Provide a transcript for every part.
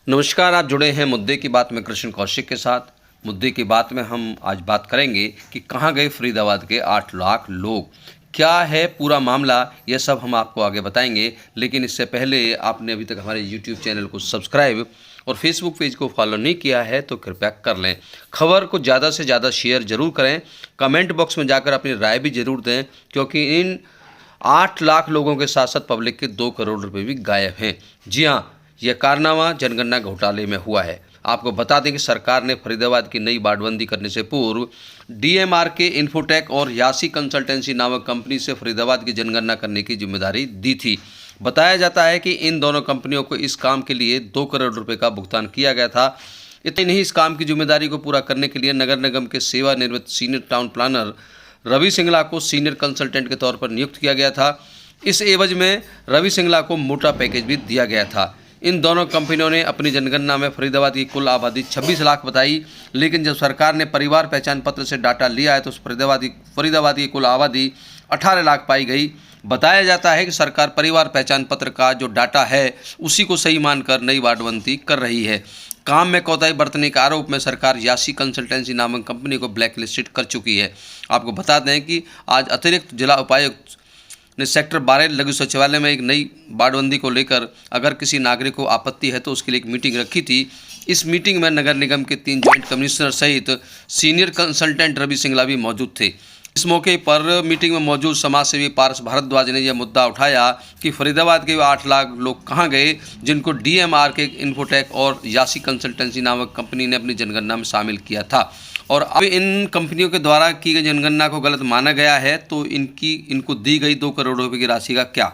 नमस्कार, आप जुड़े हैं मुद्दे की बात में कृष्ण कौशिक के साथ। मुद्दे की बात में हम आज बात करेंगे कि कहां गए फरीदाबाद के 8 लाख लोग, क्या है पूरा मामला, यह सब हम आपको आगे बताएंगे। लेकिन इससे पहले आपने अभी तक हमारे YouTube चैनल को सब्सक्राइब और Facebook पेज को फॉलो नहीं किया है तो कृपया कर लें। खबर को ज़्यादा से ज़्यादा शेयर जरूर करें, कमेंट बॉक्स में जाकर अपनी राय भी जरूर दें, क्योंकि इन 8 लाख लोगों के साथ साथ पब्लिक के 2 करोड़ रुपए भी गायब हैं। जी हाँ, यह कारनामा जनगणना घोटाले में हुआ है। आपको बता दें कि सरकार ने फरीदाबाद की नई बाड़बंदी करने से पूर्व DMR के इन्फोटेक और यासी कंसल्टेंसी नामक कंपनी से फरीदाबाद की जनगणना करने की जिम्मेदारी दी थी। बताया जाता है कि इन दोनों कंपनियों को इस काम के लिए 2 करोड़ रुपए का भुगतान किया गया था। इतने नहीं, इस काम की जिम्मेदारी को पूरा करने के लिए नगर निगम के सेवानिवृत्त senior town planner Ravi Singla को सीनियर कंसल्टेंट के तौर पर नियुक्त किया गया था। इस एवज में रवि सिंगला को मोटा पैकेज भी दिया गया था। इन दोनों कंपनियों ने अपनी जनगणना में फरीदाबाद की कुल आबादी 26 लाख बताई, लेकिन जब सरकार ने परिवार पहचान पत्र से डाटा लिया है तो फरीदाबाद की कुल आबादी 18 लाख पाई गई। बताया जाता है कि सरकार परिवार पहचान पत्र का जो डाटा है उसी को सही मानकर नई बाड़बंदी कर रही है। काम में कोताही बरतने के आरोप में सरकार यासी कंसल्टेंसी नामक कंपनी को ब्लैकलिस्टेड कर चुकी है। आपको बता दें कि आज अतिरिक्त जिला उपायुक्त ने सेक्टर 12 लघु सचिवालय में एक नई बाड़बंदी को लेकर अगर किसी नागरिक को आपत्ति है तो उसके लिए एक मीटिंग रखी थी। इस मीटिंग में नगर निगम के 3 जॉइंट कमिश्नर सहित सीनियर कंसल्टेंट रवि सिंगला भी मौजूद थे। इस मौके पर मीटिंग में मौजूद समाजसेवी पारस भारद्वाज ने यह मुद्दा उठाया कि फरीदाबाद के 8 लाख लोग कहां गए जिनको DMR के इन्फोटेक और यासी कंसल्टेंसी नामक कंपनी ने अपनी जनगणना में शामिल किया था। और अब इन कंपनियों के द्वारा की गई जनगणना को गलत माना गया है तो इनको दी गई 2 करोड़ रुपए की राशि का क्या,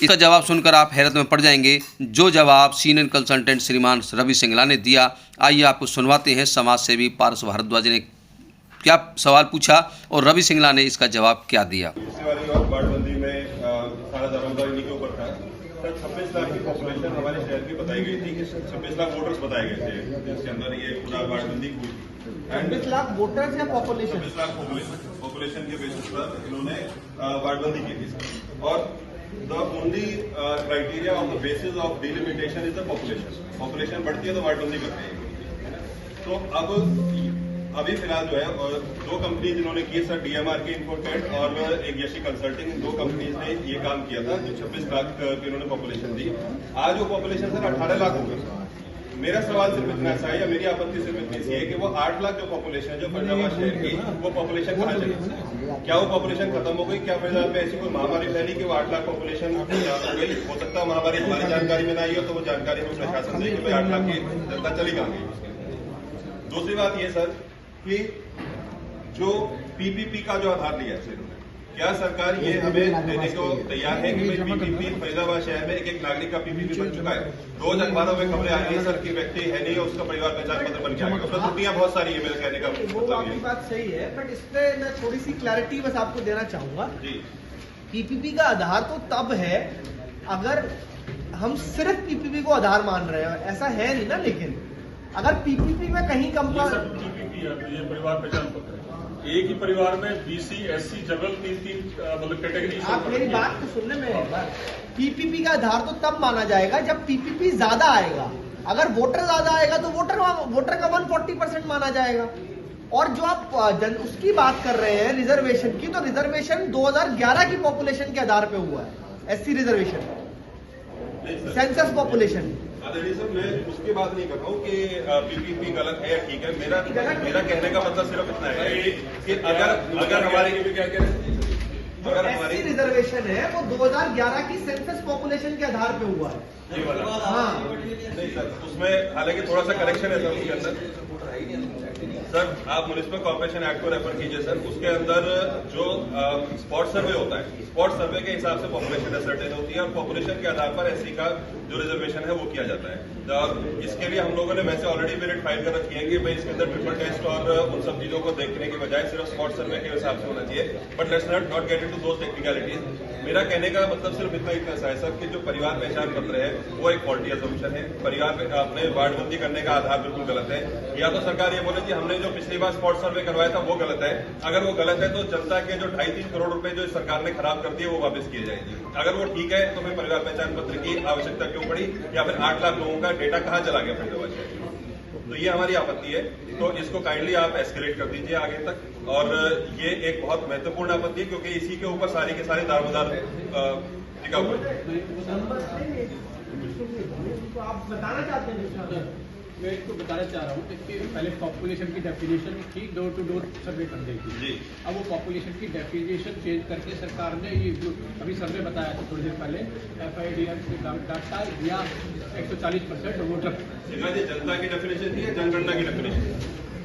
इसका जवाब सुनकर आप हैरत में पड़ जाएंगे, जो जवाब सीनियर कंसल्टेंट श्रीमान रवि सिंगला ने दिया। आइए आपको सुनवाते हैं समाज सेवी पारस भारद्वाज ने क्या सवाल पूछा और रवि सिंगला ने इसका जवाब क्या दिया। बाड़बंदी में सारा दारोमदार इन्हीं के ऊपर था। सर 26 लाख की पॉपुलेशन हमारे शहर की बताई गई थी कि 26 लाख वोटर्स बताए गए थे जिसके अंदर ये पूरा बाड़बंदी हुई। 26 लाख वोटर्स या पॉपुलेशन? 26 लाख पॉपुलेशन के बेसिस पर इन्होंने बाड़बंदी की थी सर। और the only criteria on the basis of delimitation is the population. Population बढ़ती है तो बाड़बंदी करते हैं। तो अब अभी फिलहाल जो है 2 कंपनी जिन्होंने की सर DMR के इन्फोटेक और एक यशी कंसल्टिंग, इन 2 कंपनीज ने ये काम किया था जो 26 लाख की उन्होंने पॉपुलेशन दी। आज वो पॉपुलेशन सर 18 लाख हो गई। मेरा सवाल सिर्फ इतना सा है या मेरी आपत्ति सिर्फ इतनी सी है कि वो 8 लाख जो पॉपुलेशन है जो फरीदाबाद शहर की, वो पॉपुलेशन कहाँ चली? क्या वो पॉपुलेशन खत्म हो गई? क्या फरीदाबाद में ऐसी कोई महामारी फैली कि वो 8 लाख पॉपुलेशन हो गई? हो सकता है महामारी हमारी जानकारी में ना आई हो तो वो जानकारी में प्रशासन दे कि भाई 8 लाख की जनता चली कहाँ गई। दूसरी बात ये सर कि जो PPP का जो आधार लिया है, क्या सरकार ये हमें देने को तैयार है कि भाई PPP फरीदाबाद शहर में एक नागरिक का PPP बन चुका है? रोज अखबारों में खबरें आ रही है सर कि व्यक्ति है नहीं उसका परिवार पहचान पत्र बन गया। उसमें त्रुटियां बहुत सारी है, मेरे कहने का वो आपकी बात सही है, बट इस पे मैं थोड़ी सी क्लैरिटी बस आपको देना चाहूंगा। जी, PPP का आधार तो तब है अगर हम सिर्फ PPP को आधार मान रहे हैं, ऐसा है नहीं ना। लेकिन अगर PPP में कहीं ये परिवार पहचान पत्र एक ही परिवार में BC SC जनरल 3 मतलब कैटेगरी। आप मेरी बात तो सुनने में एक बार, PPP का आधार तो तब माना जाएगा जब PPP ज्यादा आएगा। अगर वोटर ज्यादा आएगा तो वोटर का 140% माना जाएगा। और जो आप उसकी बात कर रहे हैं रिजर्वेशन की, तो रिजर्वेशन 2011 की पॉपुलेशन के आधार पे हुआ है। SC reservation census population. Sir मैं उसकी बात नहीं कर रहा हूँ कि PPP गलत है या ठीक है। मेरा कहने का मतलब सिर्फ इतना है कि अगर हमारी क्या कह रहे हैं, अगर हमारी रिजर्वेशन है वो 2011 की सेंसस पॉपुलेशन के आधार पे हुआ है। ये वाला हाँ नहीं सर, उसमें हालांकि थोड़ा सा करेक्शन है सर उसके अंदर। सर आप म्युनिसिपल कॉर्पोरेशन एक्ट को रेफर कीजिए सर, उसके अंदर जो स्पॉट सर्वे होता है, स्पॉट सर्वे के हिसाब से पॉपुलेशन असर्टेन होती है और पॉपुलेशन के आधार पर SC का जो रिजर्वेशन है वो किया जाता है। इसके लिए हम लोगों ने वैसे ऑलरेडी मेरिट फाइल कर रखी है कि भाई इसके अंदर ट्रिपल टेस्ट और उन सब चीजों को देखने के बजाय सिर्फ स्पॉट सर्वे के हिसाब से होना चाहिए। But let's not get into those technicalities. मेरा कहने का मतलब सिर्फ इतना सा है सर कि जो परिवार पहचान पत्र है वो एक फॉल्टी असम्पशन है। परिवार अपने बाड़बंदी करने का आधार बिल्कुल गलत है। या तो सरकार ये बोले कि हमने जो पिछली बार स्पॉट सर्वे करवाया था वो गलत है। अगर वो गलत है तो जनता के जो 2.5-3 करोड़ रुपए जो सरकार ने खराब कर दिए वो वापस किए जाएंगे। अगर वो ठीक है तो फिर परिवार पहचान पत्र की आवश्यकता क्यों पड़ी, या फिर 8 लाख लोगों का डेटा कहाँ चला गया फरीदाबाद शहर में? तो ये हमारी आपत्ति है। तो इसको काइंडली आप एस्केलेट कर दीजिए आगे तक। और ये एक बहुत महत्वपूर्ण आपत्ति है क्योंकि इसी के ऊपर सारे के सारे दारोमदार टिका हुआ है। तो आप बताना चाहते हैं? मैं इसको बताना चाह रहा हूँ कि पहले पॉपुलेशन की डेफिनेशन थी डोर टू डोर सर्वे करने की। जी। अब वो पॉपुलेशन की डेफिनेशन चेंज करके सरकार ने ये जो अभी सर्वे बताया था थोड़ी देर पहले FIDR से डाटा दिया 140% वोटर। सिन्हा जी, जनता की डेफिनेशन थी या जनगणना की डेफिनेशन?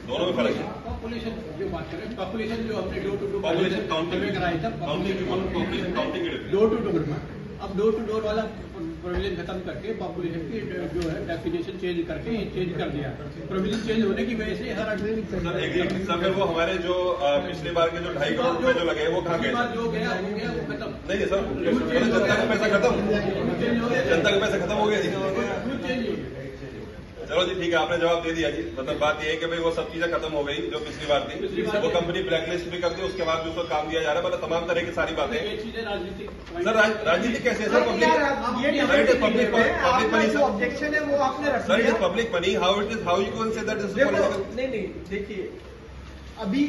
दोनों में फर्क है। पॉपुलेशन जो बात करें, पॉपुलेशन जो हमने डोर टू डोर पॉपुलेशन सर्वे कराया था, काउंटिंग की डोर टू डोर में। अब डोर टू डोर वाला प्रोविजन खत्म करके पॉपुलेशन की जो है डेफिनेशन चेंज करके चेंज कर दिया। प्रोविजन चेंज होने की वजह से हर आदमी सर फिर वो हमारे जो पिछली बार के जो 2.5 करोड़ रुपए जो लगे वो कहाँ गए? जो गया हो गया वो खत्म। नहीं सर, जनता का पैसा खत्म, जनता का पैसा खत्म हो गया जी। चलो जी ठीक है, आपने जवाब दे दिया जी। मतलब बात ये है कि भाई वो सब चीजें खत्म हो गई जो पिछली बार थी। वो कंपनी ब्लैकलिस्ट भी कर दी, उसके बाद भी उसको काम दिया जा रहा है। मतलब तमाम तरह की सारी बातें। ये चीजें राजनीतिक सर राजनीति कैसे है सर? पब्लिक जो ऑब्जेक्शन है वो आपने रख सर, इट दिया। Is public money, how it is, how you can say that is political? नहीं देखिए, अभी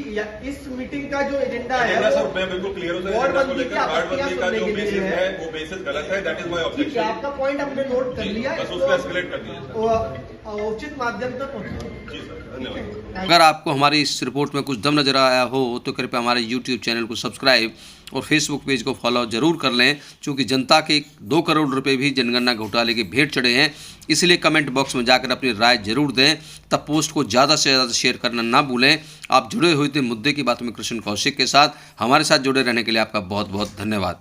इस मीटिंग का जो एजेंडा है सर मैं बिल्कुल क्लियर हूँ सर। वार्डबंदी की वार्डबंदी का जो आपत्तियां बेसिस सुनने के लिए है वो बेसिस गलत है। दैट इज माई ठीक है, ऑब्जेक्शन। आपका पॉइंट हमने नोट कर लिया। बस उसको एस्केलेट कर दीजिए। उचित माध्यम तक पहुंचे। जी सर, धन्यवाद। अगर आपको हमारी इस रिपोर्ट में कुछ दम नजर आया हो तो कृपया हमारे YouTube चैनल को सब्सक्राइब और Facebook पेज को फॉलो जरूर कर लें, क्योंकि जनता के 2 करोड़ रुपए भी जनगणना घोटाले की भेंट चढ़े हैं। इसलिए कमेंट बॉक्स में जाकर अपनी राय जरूर दें। तब पोस्ट को ज़्यादा से ज़्यादा शेयर करना ना भूलें। आप जुड़े हुए थे मुद्दे की बात में कृष्ण कौशिक के साथ। हमारे साथ जुड़े रहने के लिए आपका बहुत बहुत धन्यवाद।